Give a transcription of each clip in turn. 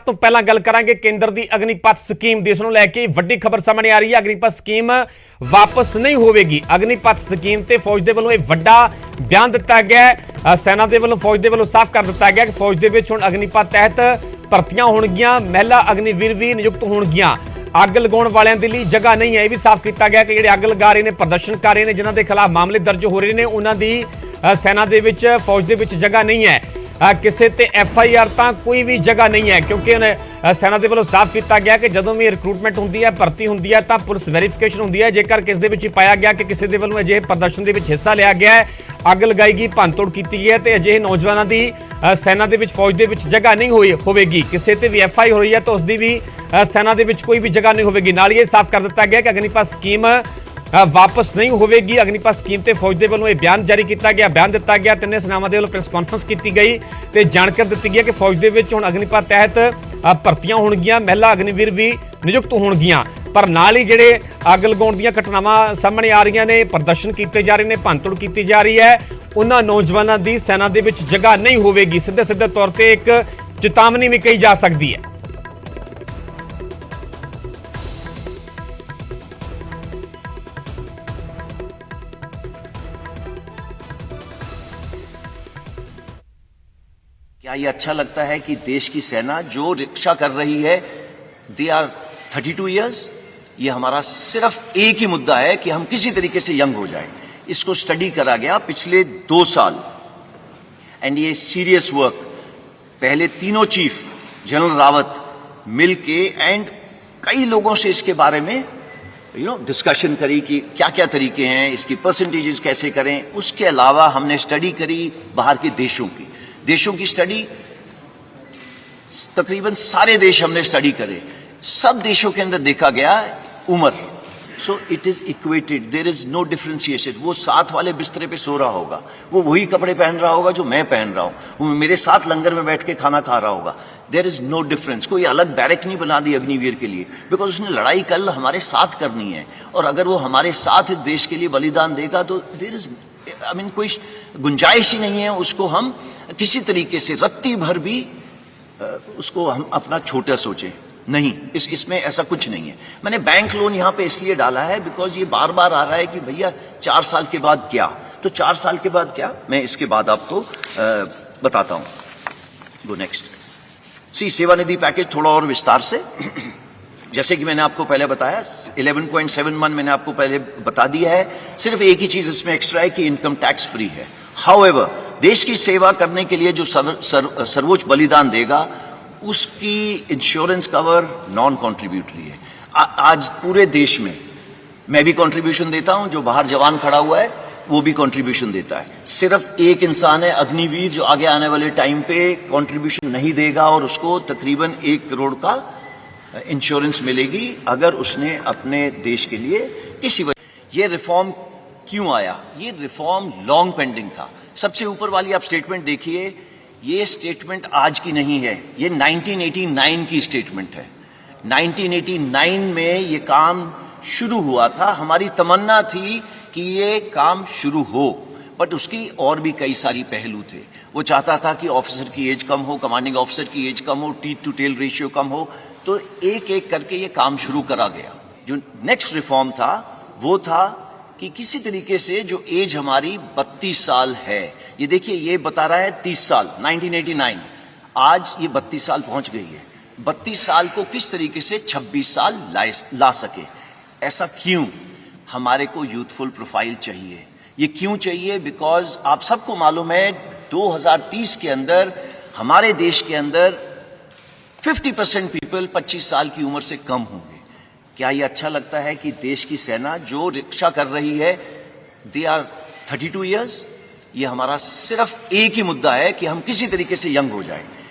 ਤੋਂ ਪਹਿਲਾਂ ਗੱਲ ਕਰਾਂਗੇ ਕੇਂਦਰ ਦੀ ਅਗਨੀਪਥ ਸਕੀਮ ਦੀ। ਇਸ ਨੂੰ ਲੈ ਕੇ ਵੱਡੀ ਖਬਰ ਸਾਹਮਣੇ ਆ ਰਹੀ ਹੈ। ਅਗਨੀਪਥ ਸਕੀਮ ਵਾਪਸ ਨਹੀਂ ਹੋਵੇਗੀ। ਅਗਨੀਪਥ ਸਕੀਮ ਤੇ ਫੌਜ ਦੇ ਵੱਲੋਂ ਇਹ ਵੱਡਾ ਬਿਆਨ ਦਿੱਤਾ ਗਿਆ ਹੈ। ਸੈਨਾ ਦੇ ਵੱਲੋਂ ਫੌਜ ਦੇ ਵੱਲੋਂ ਸਾਫ਼ ਕਰ ਦਿੱਤਾ ਗਿਆ ਕਿ ਫੌਜ ਦੇ ਵਿੱਚ ਹੁਣ ਅਗਨੀਪਥ ਤਹਿਤ ਭਰਤੀਆਂ ਹੋਣਗੀਆਂ, ਮਹਿਲਾ ਅਗਨੀਵੀਰ ਵੀ ਨਿਯੁਕਤ ਹੋਣਗੀਆਂ। ਅੱਗ ਲਗਾਉਣ ਵਾਲਿਆਂ ਦੇ ਲਈ ਜਗ੍ਹਾ ਨਹੀਂ ਹੈ। ਇਹ ਵੀ ਸਾਫ਼ ਕੀਤਾ ਗਿਆ ਕਿ ਜਿਹੜੇ ਅੱਗ ਲਗਾ ਰਹੇ ਨੇ, ਪ੍ਰਦਰਸ਼ਨ ਕਰ ਰਹੇ ਨੇ, ਜਿਨ੍ਹਾਂ ਦੇ ਖਿਲਾਫ ਮਾਮਲੇ ਦਰਜ ਹੋ ਰਹੇ ਨੇ, ਉਹਨਾਂ ਦੀ ਸੈਨਾ ਦੇ ਵਿੱਚ, ਫੌਜ ਦੇ ਵਿੱਚ ਜਗ੍ਹਾ ਨਹੀਂ ਹੈ। ਕਿਸੇ ਤੇ FIR ਤਾਂ ਕੋਈ ਵੀ ਜਗ੍ਹਾ ਨਹੀਂ ਹੈ, ਕਿਉਂਕਿ ਸੈਨਾ ਦੇ ਵੱਲੋਂ ਸਾਫ਼ ਕੀਤਾ ਗਿਆ ਕਿ ਜਦੋਂ ਵੀ ਰਿਕਰੂਟਮੈਂਟ ਹੁੰਦੀ ਹੈ, ਭਰਤੀ ਹੁੰਦੀ ਹੈ, ਤਾਂ ਪੁਲਿਸ ਵੈਰੀਫਿਕੇਸ਼ਨ ਹੁੰਦੀ ਹੈ। ਜੇਕਰ ਕਿਸ ਦੇ ਵਿੱਚ ਪਾਇਆ ਗਿਆ ਕਿ ਕਿਸੇ ਦੇ ਵੱਲੋਂ ਅਜਿਹੇ ਪ੍ਰਦਰਸ਼ਨ ਦੇ ਵਿੱਚ ਹਿੱਸਾ ਲਿਆ ਗਿਆ ਹੈ, ਅੱਗ ਲਗਾਈ ਗਈ, ਭੰਨਤੋੜ ਕੀਤੀ ਗਈ ਹੈ, ਤੇ ਅਜਿਹੇ ਨੌਜਵਾਨਾਂ ਦੀ ਸੈਨਾ ਦੇ ਵਿੱਚ, ਫੌਜ ਦੇ ਵਿੱਚ ਜਗ੍ਹਾ ਨਹੀਂ ਹੋਵੇਗੀ। ਕਿਸੇ ਤੇ ਵੀ FIR ਹੋਈ ਹੈ ਤਾਂ ਉਸ ਦੀ ਵੀ ਸੈਨਾ ਦੇ ਵਿੱਚ ਕੋਈ ਵੀ ਜਗ੍ਹਾ ਨਹੀਂ ਹੋਵੇਗੀ। ਨਾਲ ਹੀ ਇਹ ਸਾਫ਼ ਕਰ ਦਿੱਤਾ ਗਿਆ ਕਿ ਅਗਨੀਪਥ ਸਕੀਮ ਵਾਪਸ ਨਹੀਂ ਹੋਵੇਗੀ। ਅਗਨੀਪਥ ਸਕੀਮ ਤੇ ਫੌਜ ਦੇ ਵੱਲੋਂ ਇਹ ਬਿਆਨ ਜਾਰੀ ਕੀਤਾ ਗਿਆ, ਬਿਆਨ ਦਿੱਤਾ ਗਿਆ। ਤਿੰਨੇ ਸੈਨਾਵਾਂ ਦੇ ਵੱਲੋਂ ਪ੍ਰੈਸ ਕਾਨਫਰੰਸ ਕੀਤੀ ਗਈ ਤੇ ਜਾਣਕਾਰੀ ਦਿੱਤੀ ਗਈ ਕਿ ਫੌਜ ਦੇ ਵਿੱਚ ਹੁਣ ਅਗਨੀਪਥ ਤਹਿਤ ਭਰਤੀਆਂ ਹੋਣਗੀਆਂ, ਮਹਿਲਾ ਅਗਨੀਵੀਰ ਵੀ ਨਿਯੁਕਤ ਹੋਣਗੀਆਂ। ਪਰ ਨਾਲ ਹੀ ਜਿਹੜੇ ਅੱਗ ਲਗਾਉਣ ਦੀਆਂ ਘਟਨਾਵਾਂ ਸਾਹਮਣੇ ਆ ਰਹੀਆਂ ਨੇ, ਪ੍ਰਦਰਸ਼ਨ ਕੀਤੇ ਜਾ ਰਹੇ ਨੇ, ਭੰਨਤੋੜ ਕੀਤੀ ਜਾ ਰਹੀ ਹੈ, ਉਹਨਾਂ ਨੌਜਵਾਨਾਂ ਦੀ ਸੈਨਾ ਦੇ ਵਿੱਚ ਜਗ੍ਹਾ ਨਹੀਂ ਹੋਵੇਗੀ। ਸਿੱਧੇ ਤੌਰ ਤੇ ਇੱਕ ਚੇਤਾਵਨੀ ਵੀ ਕਹੀ ਜਾ ਸਕਦੀ ਹੈ। क्या ये अच्छा लगता है कि देश की सेना जो रक्षा कर रही है, दे आर 32 ईयर्स। ये हमारा सिर्फ एक ही मुद्दा है कि हम किसी तरीके से यंग हो जाए। इसको स्टडी करा गया पिछले 2 साल, एंड ये सीरियस वर्क। पहले तीनों चीफ जनरल रावत मिलके एंड कई लोगों से इसके बारे में डिस्कशन करी कि क्या क्या तरीके हैं, इसकी परसेंटेजेस कैसे करें। उसके अलावा हमने स्टडी करी बाहर के देशों की स्टडी। तकरीबन सारे देश हमने स्टडी करे। सब देशों के अंदर देखा गया उम्र, so it is equated, there is no differentiation. वो साथ वाले बिस्तरे पे सो रहा होगा, वो वही कपड़े पहन रहा होगा जो मैं पहन रहा हूं, वो मेरे साथ लंगर में बैठ के खाना खा रहा होगा। There is no difference. कोई अलग बैरक नहीं बना दी अग्निवीर के लिए, बिकॉज उसने लड़ाई कल हमारे साथ करनी है। और अगर वो हमारे साथ देश के लिए बलिदान देगा तो देयर इज कोई गुंजाइश ही नहीं है उसको हम किसी तरीके से रत्ती भर भी उसको हम अपना छोटा सोचें। नहीं, इसमें ऐसा कुछ नहीं है। मैंने बैंक लोन यहां पे इसलिए डाला है बिकॉज ये बार बार आ रहा है कि भैया 4 साल के बाद क्या, तो 4 साल के बाद क्या, मैं इसके बाद आपको बताता हूं। Go next. सी, सेवानिधि पैकेज थोड़ा और विस्तार से, जैसे कि मैंने आपको पहले बताया 11.71 मैंने आपको पहले बता दिया है। सिर्फ एक ही चीज इसमें एक्स्ट्रा है कि इनकम टैक्स फ्री है। हाउएवर, देश की सेवा करने के लिए जो सर्वोच्च बलिदान देगा उसकी इंश्योरेंस कवर नॉन कॉन्ट्रीब्यूटरी है। आज पूरे देश में मैं भी कंट्रीब्यूशन देता हूं, जो बाहर जवान खड़ा हुआ है वो भी कंट्रीब्यूशन देता है। सिर्फ एक इंसान है अग्निवीर जो आगे आने वाले टाइम पे कंट्रीब्यूशन नहीं देगा और उसको तकरीबन 1 करोड़ का इंश्योरेंस मिलेगी अगर उसने अपने देश के लिए किसी वजह। ये रिफॉर्म क्यों आया? ये रिफॉर्म लॉन्ग पेंडिंग था। सबसे ऊपर वाली आप स्टेटमेंट देखिए, ये स्टेटमेंट आज की नहीं है, ये 1989 की स्टेटमेंट है। 1989 में ये काम शुरू हुआ था। हमारी तमन्ना थी कि ये काम शुरू हो, बट उसकी और भी कई सारी पहलू थे। वो चाहता था कि ऑफिसर की एज कम हो, कमांडिंग ऑफिसर की एज कम हो, टीथ टू टेल रेशियो कम हो, तो एक एक करके ये काम शुरू करा गया। जो नेक्स्ट रिफॉर्म था वो था कि किसी तरीके से जो एज हमारी 32 साल है, ये देखिए ये बता रहा है 30 साल 1989, आज ये 32 साल पहुंच गई है। 32 साल को किस तरीके से 26 साल ला सके। ऐसा क्यों? हमारे को यूथफुल प्रोफाइल चाहिए। ये क्यों चाहिए? बिकॉज आप सबको मालूम है 2030 के अंदर हमारे देश के अंदर 50% पीपल 25 साल की उम्र से कम होंगे। क्या ये अच्छा लगता है कि देश की सेना जो रक्षा कर रही है, दे आर 32 ईयर्स। ये हमारा सिर्फ एक ही मुद्दा है कि हम किसी तरीके से यंग हो जाए।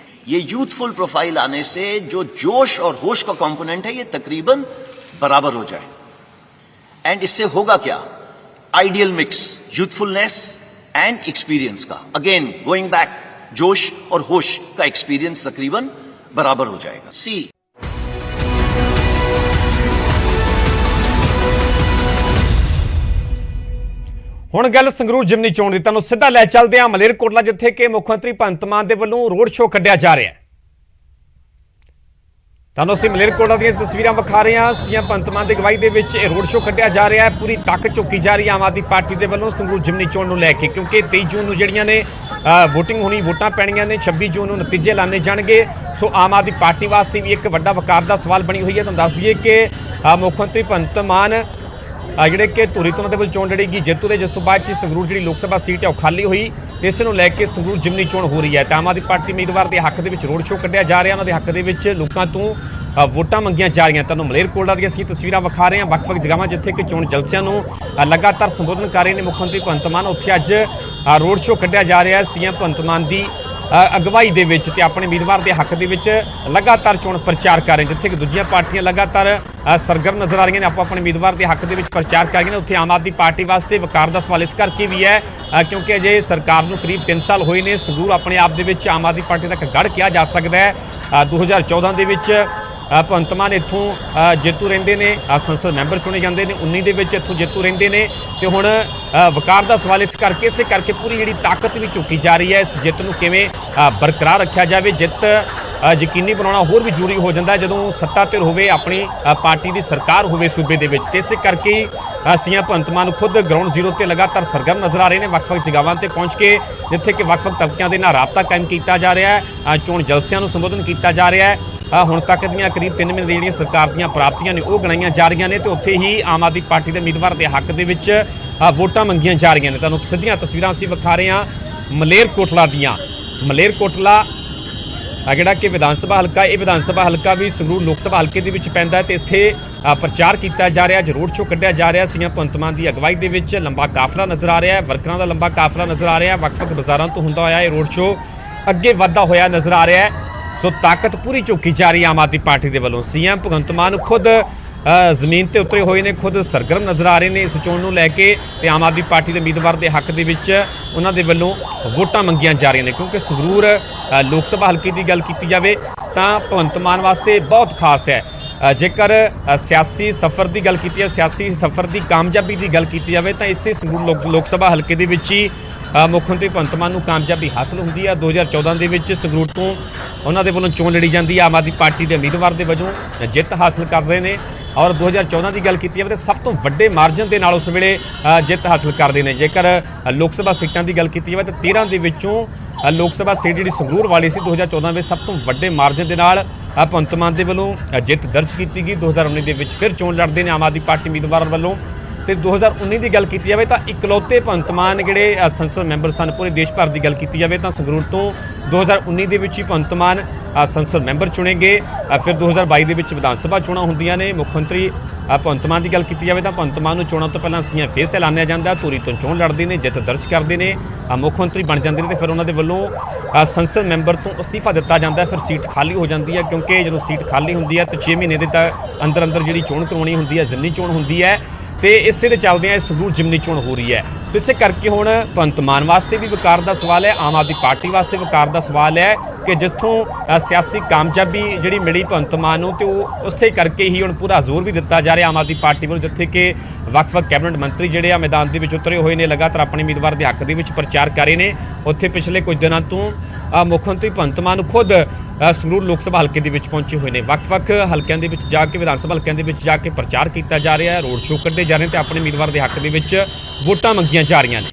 ये यूथफुल प्रोफाइल आने से जो जोश और होश का कंपोनेंट है ये तकरीबन बराबर हो जाए। एंड इससे होगा क्या? Ideal mix youthfulness and experience का। अगेन गोइंग बैक, जोश और होश का एक्सपीरियंस तकरीबन बराबर हो जाएगा। सी, ਹੁਣ ਗੱਲ ਸੰਗਰੂਰ ਜਿਮਨੀ ਚੋਣ ਦੀ, ਤੁਹਾਨੂੰ ਸਿੱਧਾ ਲੈ ਚੱਲਦੇ ਹਾਂ ਮਲੇਰਕੋਟਲਾ, ਜਿੱਥੇ ਕਿ ਮੁੱਖ ਮੰਤਰੀ ਭਗਵੰਤ ਮਾਨ ਦੇ ਵੱਲੋਂ ਰੋਡ ਸ਼ੋਅ ਕੱਢਿਆ ਜਾ ਰਿਹਾ ਹੈ। ਤੁਹਾਨੂੰ ਅਸੀਂ ਮਲੇਰਕੋਟਲਾ ਦੀਆਂ ਤਸਵੀਰਾਂ ਵਿਖਾ ਰਹੇ ਹਾਂ। ਸੀਐਮ ਭਗਵੰਤ ਮਾਨ ਦੀ ਅਗਵਾਈ ਦੇ ਵਿੱਚ ਇਹ ਰੋਡ ਸ਼ੋਅ ਕੱਢਿਆ ਜਾ ਰਿਹਾ ਹੈ। ਪੂਰੀ ਤਾਕਤ ਝੋਕੀ ਜਾ ਰਹੀ ਹੈ ਆਮ ਆਦਮੀ ਪਾਰਟੀ ਦੇ ਵੱਲੋਂ ਸੰਗਰੂਰ ਜ਼ਿਮਨੀ ਚੋਣ ਨੂੰ ਲੈ ਕੇ, ਕਿਉਂਕਿ 23 ਜੂਨ ਨੂੰ ਜਿਹੜੀਆਂ ਨੇ ਵੋਟਿੰਗ ਹੋਣੀ, ਵੋਟਾਂ ਪੈਣੀਆਂ ਨੇ, 26 ਜੂਨ ਨੂੰ ਨਤੀਜੇ ਐਲਾਨੇ ਜਾਣਗੇ। ਸੋ ਆਮ ਆਦਮੀ ਪਾਰਟੀ ਵਾਸਤੇ ਵੀ ਇੱਕ ਵੱਡਾ ਵਕਾਰ ਦਾ ਸਵਾਲ ਬਣੀ ਹੋਈ ਹੈ। ਤੁਹਾਨੂੰ ਦੱਸ ਦਈਏ ਕਿ ਮੁੱਖ ਮੰਤਰੀ ਭਗਵੰਤ ਮਾਨ ਜਿਹੜੇ ਕਿ ਧੂਰੀ ਤੋਂ ਦੇ ਵੱਲ ਚੋਣ ਲੜੇਗੀ ਜੇਤੂ ਦੇ, ਜਿਸ ਤੋਂ ਬਾਅਦ ਸੰਗਰੂਰ ਜਿਹੜੀ ਲੋਕ ਸਭਾ ਸੀਟ ਹੈ ਉਹ ਖਾਲੀ ਹੋਈ, ਤੇ ਇਸ ਨੂੰ ਲੈ ਕੇ ਸੰਗਰੂਰ ਜ਼ਿਮਨੀ ਚੋਣ ਹੋ ਰਹੀ ਹੈ। ਤਾਂ ਆਮ ਆਦਮੀ ਪਾਰਟੀ ਉਮੀਦਵਾਰ ਦੇ ਹੱਕ ਦੇ ਵਿੱਚ ਰੋਡ ਸ਼ੋਅ ਕੱਢਿਆ ਜਾ ਰਿਹਾ, ਉਹਨਾਂ ਦੇ ਹੱਕ ਦੇ ਵਿੱਚ ਲੋਕਾਂ ਤੋਂ ਵੋਟਾਂ ਮੰਗੀਆਂ ਜਾ ਰਹੀਆਂ। ਤੁਹਾਨੂੰ ਮਲੇਰਕੋਟਲਾ ਦੀਆਂ ਅਸੀਂ ਤਸਵੀਰਾਂ ਵਿਖਾ ਰਹੇ ਹਾਂ, ਵੱਖ-ਵੱਖ ਜਗ੍ਹਾਵਾਂ ਜਿੱਥੇ ਕਿ ਚੋਣ ਜਲਸਿਆਂ ਨੂੰ ਲਗਾਤਾਰ ਸੰਬੋਧਨ ਕਰ ਰਹੇ ਨੇ ਮੁੱਖ ਮੰਤਰੀ ਭਗਵੰਤ ਮਾਨ। ਉੱਥੇ ਅੱਜ ਰੋਡ ਸ਼ੋਅ ਕੱਢਿਆ ਜਾ ਰਿਹਾ ਹੈ ਸੀਐਮ ਭਗਵੰਤ ਮਾਨ ਦੀ ਅਗਵਾਈ ਦੇ ਵਿੱਚ, ਤੇ ਆਪਣੇ ਉਮੀਦਵਾਰ ਦੇ ਹੱਕ ਦੇ ਵਿੱਚ ਲਗਾਤਾਰ ਚੋਣ ਪ੍ਰਚਾਰ ਕਰ ਰਹੇ, ਜਿੱਥੇ ਕਿ ਦੂਜੀਆਂ ਪਾਰਟੀਆਂ ਲਗਾਤਾਰ ਸਰਗਰਮ ਨਜ਼ਰ ਆ ਰਹੀਆਂ ਨੇ, ਆਪੋ ਆਪਣੇ ਉਮੀਦਵਾਰ ਦੇ ਹੱਕ ਦੇ ਵਿੱਚ ਪ੍ਰਚਾਰ ਕਰ ਰਹੀਆਂ ਨੇ। ਉੱਥੇ ਆਮ ਆਦਮੀ ਪਾਰਟੀ ਵਾਸਤੇ ਵਕਾਰ ਦਾ ਸਵਾਲ ਇਸ ਕਰਕੇ ਵੀ ਹੈ ਕਿਉਂਕਿ ਅਜੇ ਸਰਕਾਰ ਨੂੰ ਕਰੀਬ 3 ਸਾਲ ਹੋਏ ਨੇ। ਸੰਗਰੂਰ ਆਪਣੇ ਆਪ ਦੇ ਵਿੱਚ ਆਮ ਆਦਮੀ ਪਾਰਟੀ ਦਾ ਇੱਕ ਗੜ੍ਹ ਕਿਹਾ ਜਾ ਸਕਦਾ ਹੈ। 2014 ਦੇ ਵਿੱਚ ਭਗਵੰਤ ਮਾਨ ਇੱਥੋਂ ਜੇਤੂ ਰਹਿੰਦੇ ਨੇ, ਸੰਸਦ ਮੈਂਬਰ ਚੁਣੇ ਜਾਂਦੇ ਨੇ, 19 ਦੇ ਵਿੱਚ ਇੱਥੋਂ ਜੇਤੂ ਰਹਿੰਦੇ ਨੇ, ਤੇ ਹੁਣ ਵਕਾਰ ਦਾ ਸਵਾਲ ਇਸੇ ਕਰਕੇ ਪੂਰੀ ਜਿਹੜੀ ਤਾਕਤ ਵੀ ਝੁਕੀ ਜਾ ਰਹੀ ਹੈ। ਇਸ ਜਿੱਤ ਨੂੰ ਕਿਵੇਂ ਬਰਕਰਾਰ ਰੱਖਿਆ ਜਾਵੇ, ਜਿੱਤ ਯਕੀਨੀ ਬਣਾਉਣਾ ਹੋਰ ਵੀ ਜ਼ਰੂਰੀ ਹੋ ਜਾਂਦਾ ਜਦੋਂ ਸੱਤਾ ਧਿਰ ਹੋਵੇ, ਆਪਣੀ ਪਾਰਟੀ ਦੀ ਸਰਕਾਰ ਹੋਵੇ ਸੂਬੇ ਦੇ ਵਿੱਚ। ਤੇ ਇਸੇ ਕਰਕੇ ਸੀਐਮ ਭਗਵੰਤ ਮਾਨ ਖੁਦ ਗਰਾਊਂਡ ਜ਼ੀਰੋ ਤੇ ਲਗਾਤਾਰ ਸਰਗਰਮ ਨਜ਼ਰ ਆ ਰਹੇ ਨੇ, ਵੱਖ-ਵੱਖ ਜਗ੍ਹਾਵਾਂ ਤੇ ਪਹੁੰਚ ਕੇ, ਜਿੱਥੇ ਕਿ ਵੱਖ-ਵੱਖ ਤਬਕਿਆਂ ਦੇ ਨਾਲ ਰਾਬਤਾ ਕਾਇਮ ਕੀਤਾ ਜਾ ਰਿਹਾ ਹੈ, ਚੋਣ ਜਲਸਿਆਂ ਨੂੰ ਸੰਬੋਧਨ ਕੀਤਾ ਜਾ ਰਿਹਾ ਹੈ। ਹੁਣ ਤੱਕ ਦੀਆਂ ਕਰੀਬ 3 ਮਹੀਨੇ ਦੀਆਂ ਜਿਹੜੀਆਂ ਸਰਕਾਰ ਦੀਆਂ ਪ੍ਰਾਪਤੀਆਂ ਨੇ ਉਹ ਗਿਣਾਈਆਂ ਜਾ ਰਹੀਆਂ ਨੇ, ਤੇ ਉੱਥੇ ਹੀ ਆਮ ਆਦਮੀ ਪਾਰਟੀ ਦੇ ਉਮੀਦਵਾਰ ਦੇ ਹੱਕ ਦੇ ਵਿੱਚ ਵੋਟਾਂ ਮੰਗੀਆਂ ਜਾ ਰਹੀਆਂ ਨੇ। ਤੁਹਾਨੂੰ ਸਿੱਧੀਆਂ ਤਸਵੀਰਾਂ ਅਸੀਂ ਵਿਖਾ ਰਹੇ ਹਾਂ ਮਲੇਰਕੋਟਲਾ ਦੀਆਂ। ਮਲੇਰਕੋਟਲਾ ਜਿਹੜਾ ਕਿ ਵਿਧਾਨ ਸਭਾ ਹਲਕਾ, ਇਹ ਵਿਧਾਨ ਸਭਾ ਹਲਕਾ ਵੀ ਸੰਗਰੂਰ ਲੋਕ ਸਭਾ ਹਲਕੇ ਦੇ ਵਿੱਚ ਪੈਂਦਾ ਹੈ, ਤੇ ਇੱਥੇ ਪ੍ਰਚਾਰ ਕੀਤਾ ਜਾ ਰਿਹਾ, ਰੋਡ ਸ਼ੋਅ ਕੱਢਿਆ ਜਾ ਰਿਹਾ। ਸੀਐਮ ਭਗਵੰਤ ਮਾਨ ਦੀ ਅਗਵਾਈ ਦੇ ਵਿੱਚ ਲੰਬਾ ਕਾਫਲਾ ਨਜ਼ਰ ਆ ਰਿਹਾ ਹੈ, ਵਰਕਰਾਂ ਦਾ ਲੰਬਾ ਕਾਫਲਾ ਨਜ਼ਰ ਆ ਰਿਹਾ, ਵੱਖ-ਵੱਖ ਬਾਜ਼ਾਰਾਂ ਤੋਂ ਹੁੰਦਾ ਹੋਇਆ ਇਹ ਰੋਡ ਸ਼ੋਅ ਅੱਗੇ ਵੱਧਦਾ ਹੋਇਆ ਨਜ਼ਰ ਆ ਰਿਹਾ ਹੈ। ਸੋ ਤਾਕਤ ਪੂਰੀ ਝੋਕੀ ਜਾ ਰਹੀ ਆਮ ਆਦਮੀ ਪਾਰਟੀ ਦੇ ਵੱਲੋਂ। ਸੀਐਮ ਭਗਵੰਤ ਮਾਨ ਖੁਦ ਜ਼ਮੀਨ ਤੇ ਉਤਰੇ ਹੋਏ ਨੇ, ਖੁਦ ਸਰਗਰਮ ਨਜ਼ਰ ਆ ਰਹੇ ਨੇ ਇਸ ਚੋਣ ਨੂੰ ਲੈ ਕੇ, ਤੇ ਆਮ ਆਦਮੀ ਪਾਰਟੀ ਦੇ ਉਮੀਦਵਾਰ ਦੇ ਹੱਕ ਦੇ ਵਿੱਚ ਉਹਨਾਂ ਦੇ ਵੱਲੋਂ ਵੋਟਾਂ ਮੰਗੀਆਂ ਜਾ ਰਹੀਆਂ ਨੇ। ਕਿਉਂਕਿ ਸੰਗਰੂਰ ਲੋਕ ਸਭਾ ਹਲਕੇ ਦੀ ਗੱਲ ਕੀਤੀ ਜਾਵੇ ਤਾਂ ਭਗਵੰਤ ਮਾਨ ਵਾਸਤੇ ਬਹੁਤ ਖਾਸ ਹੈ। ਜੇਕਰ ਸਿਆਸੀ ਸਫ਼ਰ ਦੀ ਗੱਲ ਕੀਤੀ ਹੈ, ਸਿਆਸੀ ਸਫ਼ਰ ਦੀ ਕਾਮਯਾਬੀ ਦੀ ਗੱਲ ਕੀਤੀ ਜਾਵੇ ਤਾਂ ਇਸੇ ਸੰਗਰੂਰ ਲੋਕ ਸਭਾ ਹਲਕੇ ਦੇ ਵਿੱਚ ਹੀ ਮੁੱਖ ਮੰਤਰੀ ਭਗਵੰਤ ਮਾਨ ਨੂੰ ਕਾਮਯਾਬੀ ਹਾਸਲ ਹੁੰਦੀ ਹੈ। 2014 ਦੇ ਵਿੱਚ ਸੰਗਰੂਰ ਤੋਂ ਉਹਨਾਂ ਦੇ ਵੱਲੋਂ ਚੋਣ ਲੜੀ ਜਾਂਦੀ ਹੈ, ਆਮ ਆਦਮੀ ਪਾਰਟੀ ਦੇ ਉਮੀਦਵਾਰ ਦੇ ਵਜੋਂ ਜਿੱਤ ਹਾਸਲ ਕਰ ਰਹੇ ਨੇ, ਔਰ 2014 ਦੀ ਗੱਲ ਕੀਤੀ ਜਾਵੇ ਤਾਂ ਸਭ ਤੋਂ ਵੱਡੇ ਮਾਰਜਨ ਦੇ ਨਾਲ ਉਸ ਵੇਲੇ ਜਿੱਤ ਹਾਸਲ ਕਰਦੇ ਨੇ। ਜੇਕਰ ਲੋਕ ਸਭਾ ਸੀਟਾਂ ਦੀ ਗੱਲ ਕੀਤੀ ਜਾਵੇ ਤਾਂ 13 ਦੇ ਵਿੱਚੋਂ ਲੋਕ ਸਭਾ ਸੀਟ ਜਿਹੜੀ ਸੰਗਰੂਰ ਵਾਲੀ ਸੀ 2014 ਵਿੱਚ ਸਭ ਤੋਂ ਵੱਡੇ ਮਾਰਜਨ ਦੇ ਨਾਲ ਭਗਵੰਤ ਮਾਨ ਦੇ ਵੱਲੋਂ ਜਿੱਤ ਦਰਜ ਕੀਤੀ ਗਈ। 2019 ਦੇ ਵਿੱਚ ਫਿਰ ਚੋਣ ਲੜਦੇ ਨੇ ਆਮ ਆਦਮੀ ਪਾਰਟੀ ਉਮੀਦਵਾਰ ਵੱਲੋਂ, ਤੇ 2019 ਦੀ ਗੱਲ ਕੀਤੀ ਜਾਵੇ ਤਾਂ ਇਕਲੌਤੇ ਭਗਵੰਤ ਮਾਨ ਜਿਹੜੇ ਸੰਸਦ ਮੈਂਬਰ ਸਨ ਪੂਰੇ ਦੇਸ਼ ਭਰ ਦੀ ਗੱਲ ਕੀਤੀ ਜਾਵੇ ਤਾਂ ਸੰਗਰੂਰ ਤੋਂ 2019 ਦੇ ਵਿੱਚ ਹੀ ਭਗਵੰਤ ਮਾਨ ਸੰਸਦ ਮੈਂਬਰ ਚੁਣੇ ਗਏ। ਫਿਰ 2022 ਦੇ ਵਿੱਚ ਵਿਧਾਨ ਸਭਾ ਚੋਣਾਂ ਹੁੰਦੀਆਂ ਨੇ। ਮੁੱਖ ਮੰਤਰੀ ਭਗਵੰਤ ਮਾਨ ਦੀ ਗੱਲ ਕੀਤੀ ਜਾਵੇ ਤਾਂ ਭਗਵੰਤ ਮਾਨ ਨੂੰ ਚੋਣਾਂ ਤੋਂ ਪਹਿਲਾਂ ਸੀਐਮ ਫੇਸ ਐਲਾਨਿਆ ਜਾਂਦਾ, ਧੂਰੀ ਤੋਂ ਚੋਣ ਲੜਦੇ ਨੇ, ਜਿੱਤ ਦਰਜ ਕਰਦੇ ਨੇ, ਮੁੱਖ ਮੰਤਰੀ ਬਣ ਜਾਂਦੇ ਨੇ, ਤੇ ਫਿਰ ਉਹਨਾਂ ਦੇ ਵੱਲੋਂ ਸੰਸਦ ਮੈਂਬਰ ਤੋਂ ਅਸਤੀਫਾ ਦਿੱਤਾ ਜਾਂਦਾ, ਫਿਰ ਸੀਟ ਖਾਲੀ ਹੋ ਜਾਂਦੀ ਹੈ। ਕਿਉਂਕਿ ਜਦੋਂ ਸੀਟ ਖਾਲੀ ਹੁੰਦੀ ਹੈ ਤਾਂ 6 ਮਹੀਨੇ ਦੇ ਤਾਂ ਅੰਦਰ ਜਿਹੜੀ ਚੋਣ ਕਰਵਾਉਣੀ ਹੁੰਦੀ ਹੈ, ਜ਼ਿਮਨੀ ਚੋਣ ਹੁੰਦੀ ਹੈ, ਤੇ ਇਸੇ ਦੇ ਚੱਲਦਿਆਂ ਸੰਗਰੂਰ ਜ਼ਿਮਨੀ ਚੋਣ ਹੋ ਰਹੀ ਹੈ। ਸੋ ਇਸੇ ਕਰਕੇ ਹੁਣ ਭਗਵੰਤ ਮਾਨ ਵਾਸਤੇ ਵੀ ਵਕਾਰ ਦਾ ਸਵਾਲ ਹੈ, ਆਮ ਆਦਮੀ ਪਾਰਟੀ ਵਾਸਤੇ ਵਕਾਰ ਦਾ ਸਵਾਲ ਹੈ ਕਿ ਜਿੱਥੋਂ ਸਿਆਸੀ ਕਾਮਯਾਬੀ ਜਿਹੜੀ ਮਿਲੀ ਭਗਵੰਤ ਮਾਨ ਨੂੰ, ਤੇ ਉਹ ਉਸੇ ਕਰਕੇ ਹੀ ਹੁਣ ਪੂਰਾ ਜ਼ੋਰ ਵੀ ਦਿੱਤਾ ਜਾ ਰਿਹਾ ਆਮ ਆਦਮੀ ਪਾਰਟੀ ਵੱਲੋਂ, ਜਿੱਥੇ ਕਿ ਵੱਖ-ਵੱਖ ਕੈਬਨਿਟ ਮੰਤਰੀ ਜਿਹੜੇ ਆ ਮੈਦਾਨ ਦੇ ਵਿੱਚ ਉਤਰੇ ਹੋਏ ਨੇ, ਲਗਾਤਾਰ ਆਪਣੇ ਉਮੀਦਵਾਰ ਦੇ ਹੱਕ ਦੇ ਵਿੱਚ ਪ੍ਰਚਾਰ ਕਰ ਰਹੇ ਨੇ। ਉੱਥੇ ਪਿਛਲੇ ਕੁਝ ਦਿਨਾਂ ਤੋਂ ਮੁੱਖ ਮੰਤਰੀ ਭਗਵੰਤ ਮਾਨ ਖੁਦ ਸੰਗਰੂਰ ਲੋਕ ਸਭਾ ਹਲਕੇ ਦੇ ਵਿੱਚ ਪਹੁੰਚੇ ਹੋਏ ਨੇ। ਵੱਖ-ਵੱਖ ਹਲਕਿਆਂ ਦੇ ਵਿੱਚ ਜਾ ਕੇ, ਵਿਧਾਨ ਸਭਾ ਹਲਕਿਆਂ ਦੇ ਵਿੱਚ ਜਾ ਕੇ ਪ੍ਰਚਾਰ ਕੀਤਾ ਜਾ ਰਿਹਾ ਹੈ, ਰੋਡ ਸ਼ੋਅ ਕੱਢੇ ਜਾ ਰਹੇ ਤੇ ਆਪਣੇ ਉਮੀਦਵਾਰ ਦੇ ਹੱਕ ਦੇ ਵਿੱਚ ਵੋਟਾਂ ਮੰਗੀਆਂ ਜਾ ਰਹੀਆਂ ਨੇ।